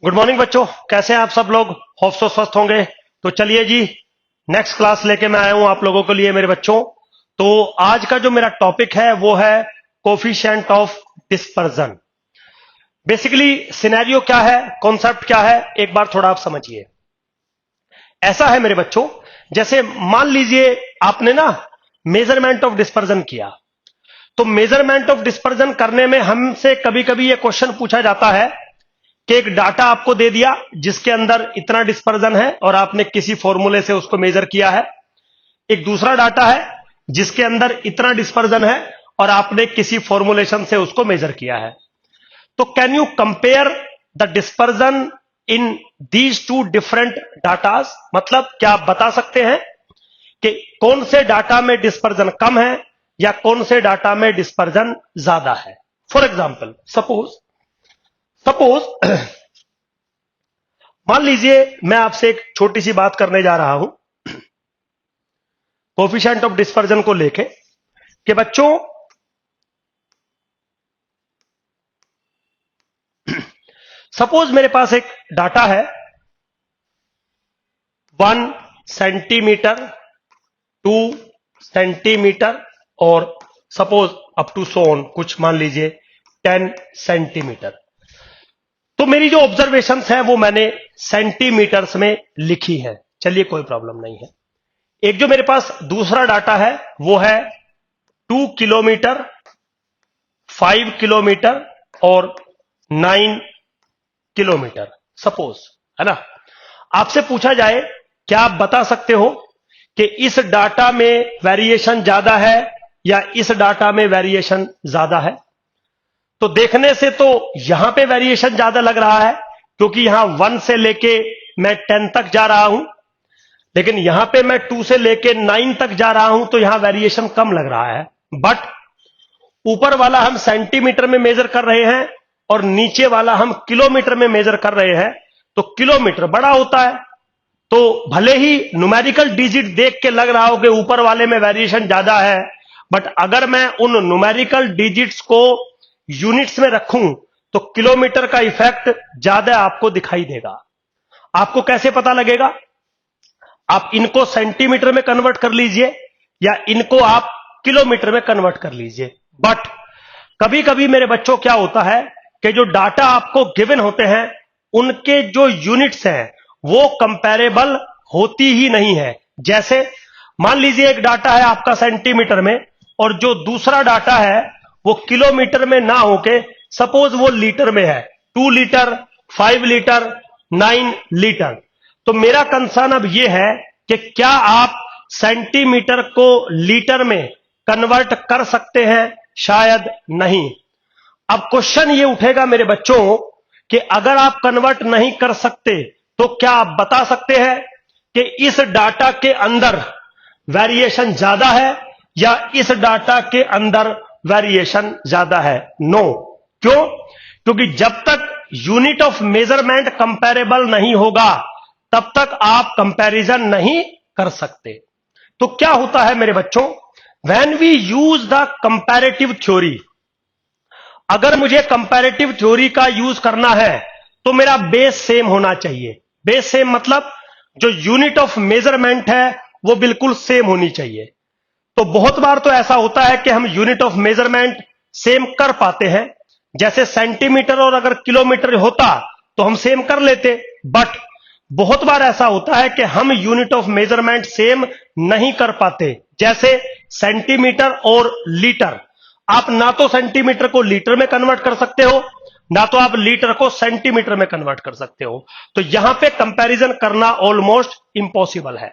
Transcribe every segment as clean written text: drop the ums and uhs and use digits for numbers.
Good morning बच्चों, कैसे हैं आप सब लोग। होप सो स्वस्थ होंगे। तो चलिए जी, नेक्स्ट क्लास लेके मैं आया हूं आप लोगों के लिए मेरे बच्चों। तो आज का जो मेरा टॉपिक है वो है coefficient of dispersion. Basically scenario क्या है, कॉन्सेप्ट क्या है, एक बार थोड़ा आप समझिए। ऐसा है मेरे बच्चों, जैसे मान लीजिए आपने ना मेजरमेंट ऑफ डिस्पर्जन किया। तो मेजरमेंट ऑफ डिस्पर्जन करने में हमसे कभी कभी ये क्वेश्चन पूछा जाता है कि एक डाटा आपको दे दिया जिसके अंदर इतना डिस्पर्जन है और आपने किसी फॉर्मूले से उसको मेजर किया है। एक दूसरा डाटा है जिसके अंदर इतना डिस्पर्जन है और आपने किसी फॉर्मुलेशन से उसको मेजर किया है। तो can you compare the dispersion in these two different datas, मतलब क्या आप बता सकते हैं कि कौन से डाटा में डिस्पर्जन कम है या कौन से डाटा में डिस्पर्जन ज्यादा है। फॉर एग्जाम्पल सपोज मान लीजिए मैं आपसे एक छोटी सी बात करने जा रहा हूं कोफिशिएंट ऑफ डिस्पर्जन को लेके कि बच्चों सपोज मेरे पास एक डाटा है 1 सेंटीमीटर 2 सेंटीमीटर और सपोज अप टू सोन कुछ मान लीजिए 10 सेंटीमीटर। तो मेरी जो ऑब्जर्वेशंस है वो मैंने सेंटीमीटर्स में लिखी है। चलिए कोई प्रॉब्लम नहीं है। एक जो मेरे पास दूसरा डाटा है वो है 2 किलोमीटर 5 किलोमीटर और 9 किलोमीटर सपोज, है ना। आपसे पूछा जाए क्या आप बता सकते हो कि इस डाटा में वेरिएशन ज्यादा है या इस डाटा में वेरिएशन ज्यादा है। तो देखने से तो यहां पे वेरिएशन ज्यादा लग रहा है क्योंकि यहां 1 से लेके मैं 10 तक जा रहा हूं, लेकिन यहां पे मैं 2 से लेके 9 तक जा रहा हूं तो यहां वेरिएशन कम लग रहा है। बट ऊपर वाला हम सेंटीमीटर में मेजर कर रहे हैं और नीचे वाला हम किलोमीटर में मेजर कर रहे हैं, तो किलोमीटर बड़ा होता है। तो भले ही न्यूमेरिकल डिजिट देख के लग रहा हो कि ऊपर वाले में वेरिएशन ज्यादा है, बट अगर मैं उन न्यूमेरिकल डिजिट्स को यूनिट्स में रखूं तो किलोमीटर का इफेक्ट ज्यादा आपको दिखाई देगा। आपको कैसे पता लगेगा? आप इनको सेंटीमीटर में कन्वर्ट कर लीजिए या इनको आप किलोमीटर में कन्वर्ट कर लीजिए। बट कभी कभी मेरे बच्चों क्या होता है कि जो डाटा आपको गिवन होते हैं उनके जो यूनिट्स हैं वो कंपैरेबल होती ही नहीं है। जैसे मान लीजिए एक डाटा है आपका सेंटीमीटर में और जो दूसरा डाटा है वो किलोमीटर में ना होके सपोज वो लीटर में है, 2 लीटर 5 लीटर 9 लीटर। तो मेरा कंसर्न अब ये है कि क्या आप सेंटीमीटर को लीटर में कन्वर्ट कर सकते हैं? शायद नहीं। अब क्वेश्चन ये उठेगा मेरे बच्चों कि अगर आप कन्वर्ट नहीं कर सकते तो क्या आप बता सकते हैं कि इस डाटा के अंदर वेरिएशन ज्यादा है या इस डाटा के अंदर वेरिएशन ज्यादा है? नो। क्यों? क्योंकि जब तक यूनिट ऑफ मेजरमेंट कंपैरेबल नहीं होगा तब तक आप कंपैरिजन नहीं कर सकते। तो क्या होता है मेरे बच्चों, when we use the comparative theory, अगर मुझे कंपैरेटिव थ्योरी का यूज करना है तो मेरा बेस सेम होना चाहिए। बेस सेम मतलब जो यूनिट ऑफ मेजरमेंट है वो बिल्कुल सेम होनी चाहिए। तो बहुत बार तो ऐसा होता है कि हम यूनिट ऑफ मेजरमेंट सेम कर पाते हैं, जैसे सेंटीमीटर और अगर किलोमीटर होता तो हम सेम कर लेते। बट बहुत बार ऐसा होता है कि हम यूनिट ऑफ मेजरमेंट सेम नहीं कर पाते, जैसे सेंटीमीटर और लीटर। आप ना तो सेंटीमीटर को लीटर में कन्वर्ट कर सकते हो ना तो आप लीटर को सेंटीमीटर में कन्वर्ट कर सकते हो। तो यहां पे कंपैरिजन करना ऑलमोस्ट इंपॉसिबल है।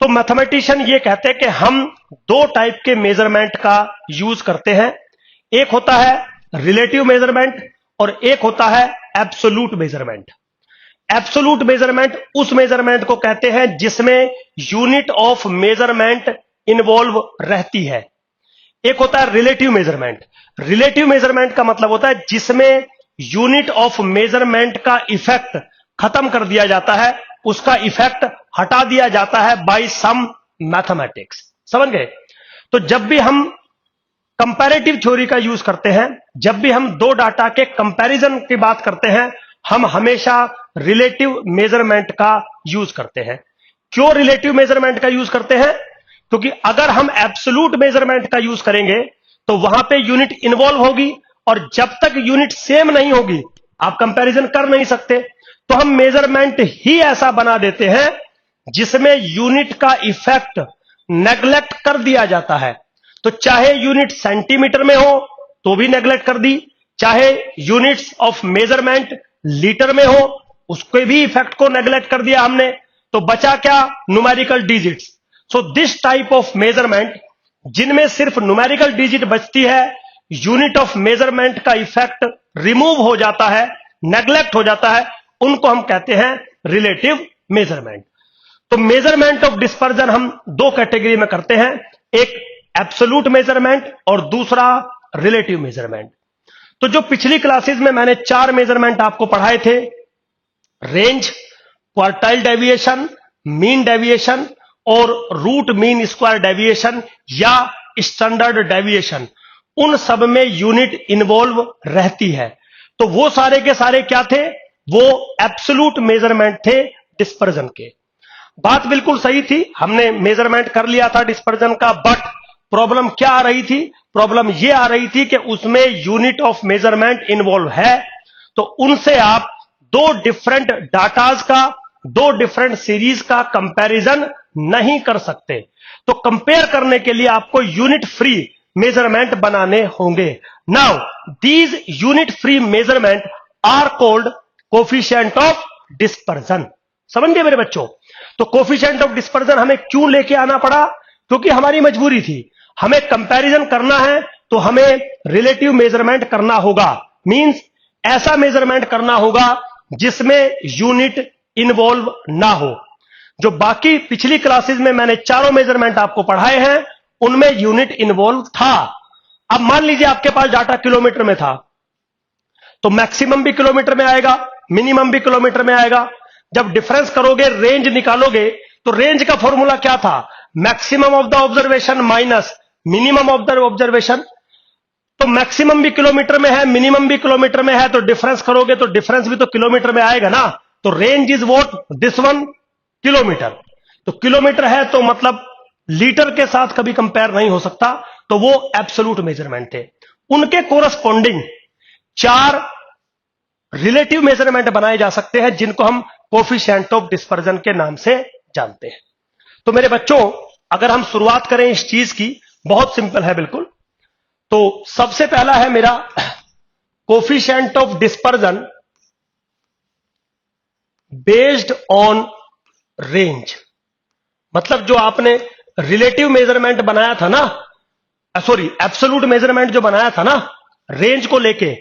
तो मैथमेटिशियन ये कहते हैं कि हम 2 टाइप के मेजरमेंट का यूज करते हैं। एक होता है रिलेटिव मेजरमेंट और एक होता है एब्सोल्यूट मेजरमेंट। एब्सोल्यूट मेजरमेंट उस मेजरमेंट को कहते हैं जिसमें यूनिट ऑफ मेजरमेंट इन्वॉल्व रहती है। एक होता है रिलेटिव मेजरमेंट। रिलेटिव मेजरमेंट का मतलब होता है जिसमें यूनिट ऑफ मेजरमेंट का इफेक्ट खत्म कर दिया जाता है, उसका इफेक्ट हटा दिया जाता है बाय सम मैथमेटिक्स। समझ गए? तो जब भी हम कंपैरेटिव थ्योरी का यूज करते हैं, जब भी हम 2 डाटा के कंपैरिजन की बात करते हैं, हम हमेशा रिलेटिव मेजरमेंट का यूज करते हैं। क्यों रिलेटिव मेजरमेंट का यूज करते हैं? क्योंकि अगर हम एब्सोल्यूट मेजरमेंट का यूज करेंगे तो वहां पे यूनिट इन्वॉल्व होगी, और जब तक यूनिट सेम नहीं होगी आप कंपैरिजन कर नहीं सकते। तो हम मेजरमेंट ही ऐसा बना देते हैं जिसमें यूनिट का इफेक्ट नेग्लेक्ट कर दिया जाता है। तो चाहे यूनिट सेंटीमीटर में हो तो भी नेग्लेक्ट कर दी, चाहे यूनिट्स ऑफ मेजरमेंट लीटर में हो उसके भी इफेक्ट को नेग्लेक्ट कर दिया हमने। तो बचा क्या? Numerical digits. So this type of measurement जिनमें सिर्फ न्यूमेरिकल डिजिट बचती है, यूनिट ऑफ मेजरमेंट का इफेक्ट रिमूव हो जाता है, नेग्लेक्ट हो जाता है, उनको हम कहते हैं रिलेटिव मेजरमेंट। तो मेजरमेंट ऑफ डिस्पर्जन हम दो कैटेगरी में करते हैं, एक एब्सोल्यूट मेजरमेंट और दूसरा रिलेटिव मेजरमेंट। तो जो पिछली क्लासेस में मैंने 4 मेजरमेंट आपको पढ़ाए थे, range, quartile deviation, mean deviation और रूट मीन स्क्वायर डेविएशन या स्टैंडर्ड डेविएशन, उन सब में यूनिट इन्वॉल्व रहती है। तो वो सारे के सारे क्या थे? वो एब्सोल्यूट मेजरमेंट थे डिस्पर्जन के। बात बिल्कुल सही थी, हमने मेजरमेंट कर लिया था डिस्पर्जन का, बट प्रॉब्लम क्या आ रही थी? प्रॉब्लम ये आ रही थी कि उसमें यूनिट ऑफ मेजरमेंट इन्वॉल्व है, तो उनसे आप दो डिफरेंट डाटाज का, दो डिफरेंट सीरीज का कंपैरिजन नहीं कर सकते। तो कंपेयर करने के लिए आपको यूनिट फ्री मेजरमेंट बनाने होंगे। Now these unit free measurement are called coefficient of dispersion. समझ गए मेरे बच्चों? तो कोफिशिएंट ऑफ डिस्पर्जन हमें क्यों लेके आना पड़ा? क्योंकि हमारी मजबूरी थी, हमें कंपैरिजन करना है तो हमें रिलेटिव मेजरमेंट करना होगा। मींस ऐसा मेजरमेंट करना होगा जिसमें यूनिट इन्वॉल्व ना हो। जो बाकी पिछली क्लासेस में मैंने चारों मेजरमेंट आपको पढ़ाए हैं उनमें यूनिट इन्वॉल्व था। अब मान लीजिए आपके पास डाटा किलोमीटर में था, तो मैक्सिमम भी किलोमीटर में आएगा, मिनिमम भी किलोमीटर में आएगा। जब डिफरेंस करोगे, रेंज निकालोगे, तो रेंज का फॉर्मूला क्या था? Maximum of the observation minus minimum of the observation. तो मैक्सिमम भी किलोमीटर में है, मिनिमम भी किलोमीटर में है, तो डिफरेंस करोगे तो डिफरेंस भी तो किलोमीटर में आएगा ना। तो range is what? This one, kilometre. तो किलोमीटर है तो मतलब लीटर के साथ कभी कंपेयर नहीं हो सकता, तो वो एब्सोल्यूट मेजरमेंट थे। उनके कोरस्पॉन्डिंग 4 रिलेटिव मेजरमेंट बनाए जा सकते हैं जिनको हम कोफिशिएंट ऑफ डिस्पर्जन के नाम से जानते हैं। तो मेरे बच्चों, अगर हम शुरुआत करें इस चीज की, बहुत सिंपल है बिल्कुल। तो सबसे पहला है मेरा coefficient of dispersion based on range. मतलब जो आपने रिलेटिव मेजरमेंट बनाया था ना, सॉरी एब्सोल्यूट मेजरमेंट जो बनाया था ना रेंज को लेके,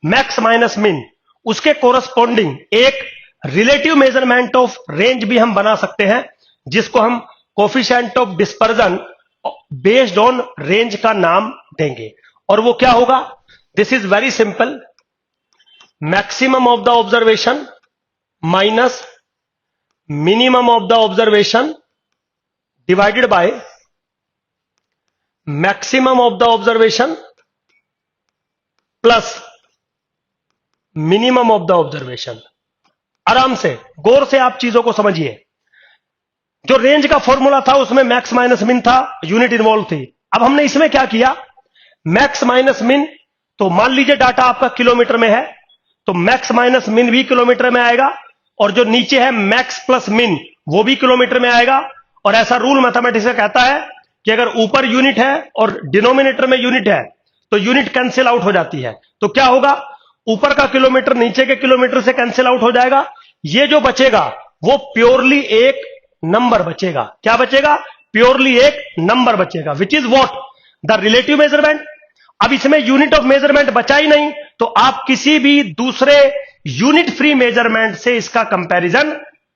मैक्स माइनस मिन, उसके कोरस्पॉन्डिंग एक रिलेटिव मेजरमेंट ऑफ रेंज भी हम बना सकते हैं जिसको हम coefficient of dispersion based on range का नाम देंगे। और वो क्या होगा? This is very simple, maximum of the observation minus minimum of the observation divided by maximum of the observation plus minimum of the observation. आराम से, गौर से आप चीजों को समझिए। जो रेंज का फॉर्मूला था उसमें मैक्स माइनस मिन था, यूनिट इन्वॉल्व थी। अब हमने इसमें क्या किया? मैक्स माइनस मिन, तो मान लीजिए डाटा आपका किलोमीटर में है तो मैक्स माइनस मिन भी किलोमीटर में आएगा, और जो नीचे है मैक्स प्लस मिन वो भी किलोमीटर में आएगा। और ऐसा रूल मैथमेटिक्स का कहता है कि अगर ऊपर यूनिट है और डिनोमिनेटर में यूनिट है तो यूनिट कैंसिल आउट हो जाती है। तो क्या होगा? ऊपर का किलोमीटर नीचे के किलोमीटर से कैंसिल आउट हो जाएगा। ये जो बचेगा वो प्योरली एक नंबर बचेगा। क्या बचेगा? प्योरली एक नंबर बचेगा, which is what? The relative measurement. अब इसमें यूनिट ऑफ मेजरमेंट बचा ही नहीं, तो आप किसी भी दूसरे यूनिट फ्री मेजरमेंट से इसका कंपैरिजन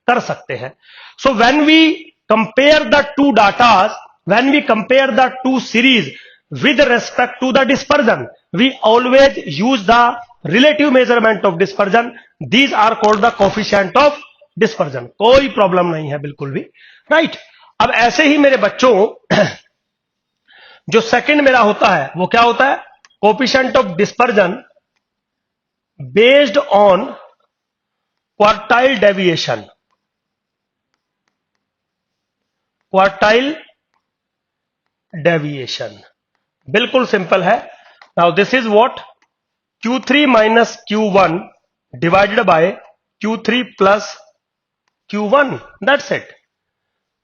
कर सकते हैं। So when we compare the two datas, when we compare the two series with respect to the dispersion, we always use the relative measurement of dispersion. These are called the coefficient of dispersion. कोई problem नहीं है बिल्कुल भी, right? अब ऐसे ही मेरे बच्चों जो सेकंड मेरा होता है वो क्या होता है? Coefficient of dispersion based on quartile deviation, quartile deviation बिल्कुल सिंपल है। Now this is what Q3 minus Q1 divided by Q3 plus Q1, that's it.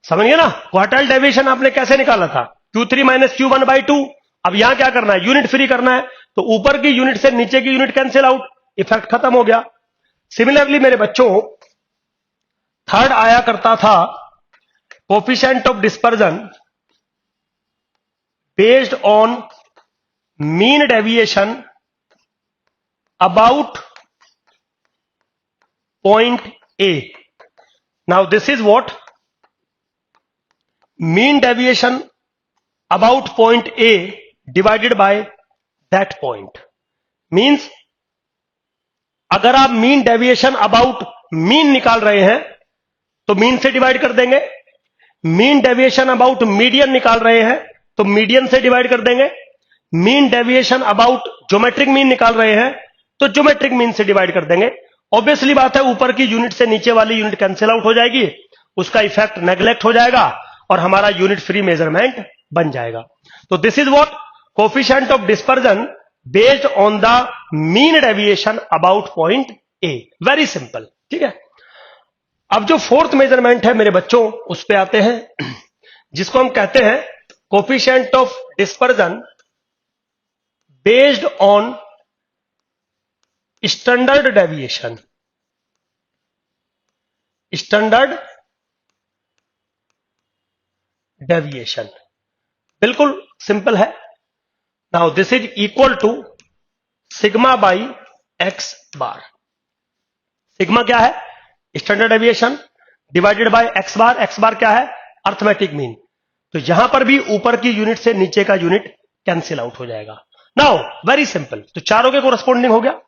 समझ गए ना? क्वार्टाइल डेविएशन आपने कैसे निकाला था? Q3 minus Q1 by 2। अब यहां क्या करना है? यूनिट फ्री करना है, तो ऊपर की यूनिट से नीचे की यूनिट कैंसिल आउट, इफेक्ट खत्म हो गया। सिमिलरली मेरे बच्चों, थर्ड आया करता था coefficient of dispersion based on mean deviation about point A. Now this is what mean deviation about point A divided by that point. Means अगर आप मीन डेविएशन अबाउट मीन निकाल रहे हैं तो मीन से डिवाइड कर देंगे, मीन डेविएशन अबाउट मीडियन निकाल रहे हैं तो मीडियन से डिवाइड कर देंगे, mean deviation about geometric mean निकाल रहे हैं तो ज्योमेट्रिक मीन से डिवाइड कर देंगे। ऑब्वियसली बात है, ऊपर की यूनिट से नीचे वाली यूनिट कैंसिल आउट हो जाएगी, उसका इफेक्ट नेग्लेक्ट हो जाएगा और हमारा यूनिट फ्री मेजरमेंट बन जाएगा। तो this is what coefficient of dispersion based on the mean deviation about point A. Very simple, ठीक है। अब जो फोर्थ मेजरमेंट है मेरे बच्चों, उस पे आते हैं, जिसको हम कहते हैं coefficient of dispersion based on standard deviation. Standard deviation बिल्कुल सिंपल है। Now this is equal to sigma by x bar. Sigma क्या है? Standard deviation divided by x bar. X bar क्या है? Arithmetic mean. तो यहां पर भी ऊपर की यूनिट से नीचे का यूनिट कैंसिल आउट हो जाएगा। नाउ वेरी सिंपल, तो चारों के कोरस्पोंडिंग हो गया।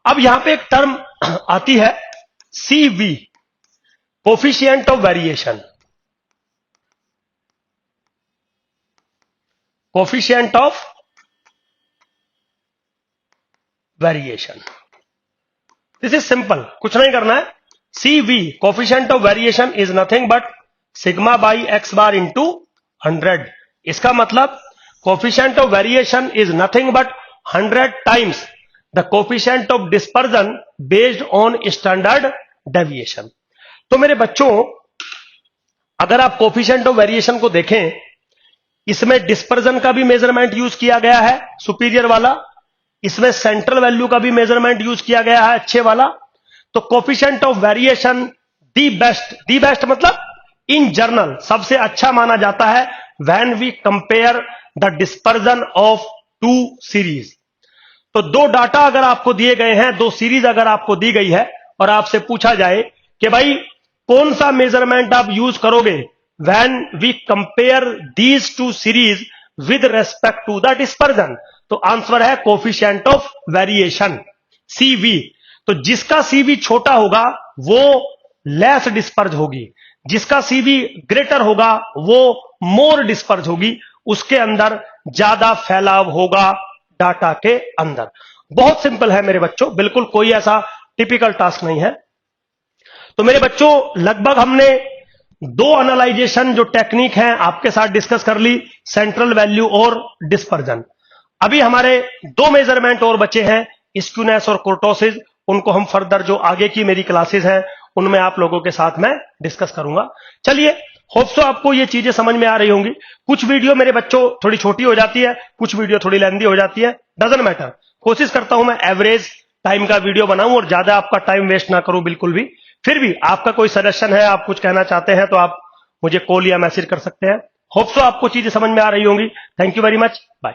अब यहां पे एक टर्म आती है CV, coefficient of variation. Coefficient of variation, this is simple, कुछ नहीं करना है। CV, coefficient of variation, is nothing but sigma by x bar into 100। इसका मतलब coefficient of variation is nothing but 100 times the coefficient of dispersion based on standard deviation. तो मेरे बच्चों, अगर आप कोफिशिएंट ऑफ वेरिएशन को देखें, इसमें डिस्पर्जन का भी मेजरमेंट यूज किया गया है, सुपीरियर वाला। इसमें सेंट्रल वैल्यू का भी मेजरमेंट यूज किया गया है, अच्छे वाला। तो coefficient of variation the best मतलब इन जनरल सबसे अच्छा माना जाता है when we compare the dispersion of two series. तो दो डाटा अगर आपको दिए गए हैं, दो सीरीज अगर आपको दी गई है और आपसे पूछा जाए कि भाई कौन सा मेजरमेंट आप यूज करोगे when we compare these two series with respect to the dispersion, तो आंसर है कोफिशिएंट ऑफ वेरिएशन, CV। तो जिसका CV छोटा होगा वो लेस डिस्पर्ज होगी, जिसका CV ग्रेटर होगा वो मोर डिस्पर्ज होगी, उसके अंदर ज्यादा फैलाव होगा डाटा के अंदर। बहुत सिंपल है मेरे बच्चों, बिल्कुल कोई ऐसा टिपिकल टास्क नहीं है। तो मेरे बच्चों, लगभग हमने दो एनालाइजेशन जो टेक्निक है आपके साथ डिस्कस कर ली, सेंट्रल वैल्यू और डिस्पर्जन। अभी हमारे दो मेजरमेंट और बचे हैं, स्क्यूनेस और कुर्टोसिस। उनको हम फर्दर जो आगे की मेरी क्लासेस हैं उनमें आप लोगों के साथ मैं डिस्कस करूंगा। चलिए, होप सो आपको ये चीजें समझ में आ रही होंगी। कुछ वीडियो मेरे बच्चों थोड़ी छोटी हो जाती है, कुछ वीडियो थोड़ी लेंदी हो जाती है, डजंट मैटर। कोशिश करता हूं मैं एवरेज टाइम का वीडियो बनाऊं और ज्यादा आपका टाइम वेस्ट ना करूं बिल्कुल भी। फिर भी आपका कोई सजेशन है, आप कुछ कहना चाहते हैं तो आप मुझे कॉल या मैसेज कर सकते हैं। होप सो आपको चीजें समझ में आ रही होंगी। Thank you very much, bye.